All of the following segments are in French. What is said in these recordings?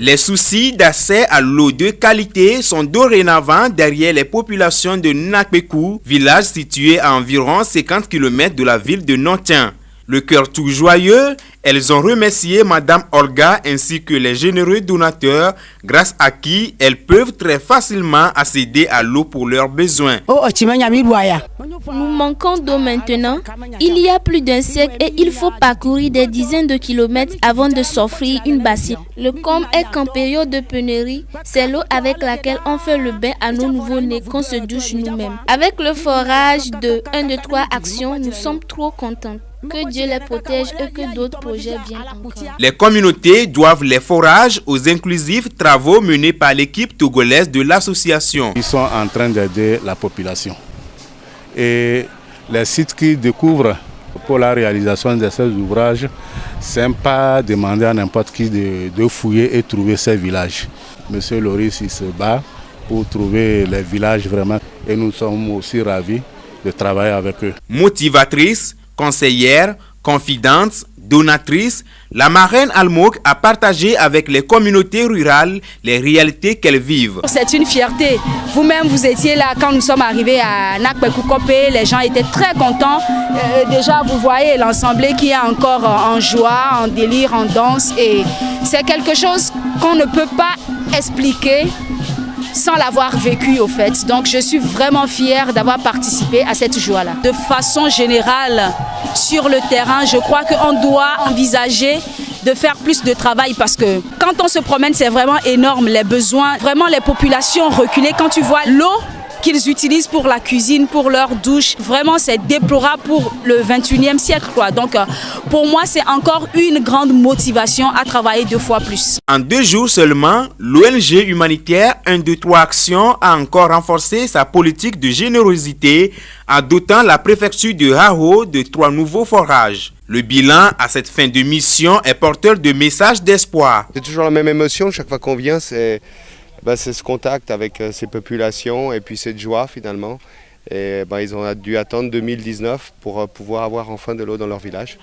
Les soucis d'accès à l'eau de qualité sont dorénavant derrière les populations de Nakpekou, village situé à environ 50 km de la ville de Nontien. Le cœur tout joyeux, elles ont remercié Madame Olga ainsi que les généreux donateurs grâce à qui elles peuvent très facilement accéder à l'eau pour leurs besoins. Nous manquons d'eau maintenant. Il y a plus d'un siècle et il faut parcourir des dizaines de kilomètres avant de s'offrir une bassine. Le comble est qu'en période de pénurie, c'est l'eau avec laquelle on fait le bain à nos nouveaux-nés qu'on se douche nous-mêmes. Avec le forage de 1, 2, 3 actions, nous sommes trop contents. Que Dieu les protège et que d'autres projets viennent encore. Les communautés doivent les forages aux inclusifs travaux menés par l'équipe togolaise de l'association. Ils sont en train d'aider la population. Et les sites qu'ils découvrent pour la réalisation de ces ouvrages, ce n'est pas demander à n'importe qui de fouiller et trouver ces villages. Monsieur Loris, il se bat pour trouver les villages vraiment. Et nous sommes aussi ravis de travailler avec eux. Motivatrice, conseillère, confidente, donatrice, la marraine Almok a partagé avec les communautés rurales les réalités qu'elles vivent. C'est une fierté. Vous-même, vous étiez là quand nous sommes arrivés à Nakpekou-Kopé. Les gens étaient très contents. Déjà, vous voyez l'ensemble qui est encore en joie, en délire, en danse. Et c'est quelque chose qu'on ne peut pas expliquer sans l'avoir vécu au fait. Donc je suis vraiment fière d'avoir participé à cette joie-là. De façon générale, sur le terrain, je crois qu'on doit envisager de faire plus de travail parce que quand on se promène, c'est vraiment énorme les besoins. Vraiment les populations reculées, quand tu vois l'eau qu'ils utilisent pour la cuisine, pour leur douche, vraiment c'est déplorable pour le 21e siècle, quoi. Donc pour moi c'est encore une grande motivation à travailler 2 fois plus. En 2 jours seulement, l'ONG humanitaire 1, 2, 3 Actions a encore renforcé sa politique de générosité en dotant la préfecture de Hao de 3 nouveaux forages. Le bilan à cette fin de mission est porteur de messages d'espoir. C'est toujours la même émotion chaque fois qu'on vient, c'est ce contact avec ces populations et puis cette joie finalement. Et ils ont dû attendre 2019 pour pouvoir avoir enfin de l'eau dans leur village.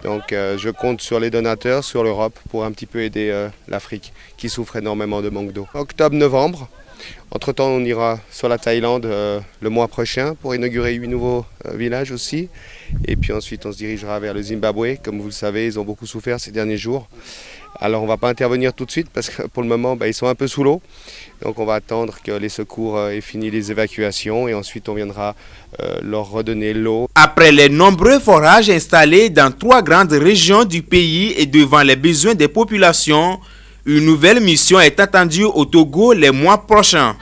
Donc je compte sur les donateurs, sur l'Europe pour un petit peu aider l'Afrique qui souffre énormément de manque d'eau. Octobre-novembre, entre-temps on ira sur la Thaïlande le mois prochain pour inaugurer 8 nouveaux villages aussi. Et puis ensuite on se dirigera vers le Zimbabwe. Comme vous le savez, ils ont beaucoup souffert ces derniers jours. Alors on ne va pas intervenir tout de suite parce que pour le moment ils sont un peu sous l'eau. Donc on va attendre que les secours aient fini les évacuations et ensuite on viendra leur redonner l'eau. Après les nombreux forages installés dans 3 grandes régions du pays et devant les besoins des populations, une nouvelle mission est attendue au Togo les mois prochains.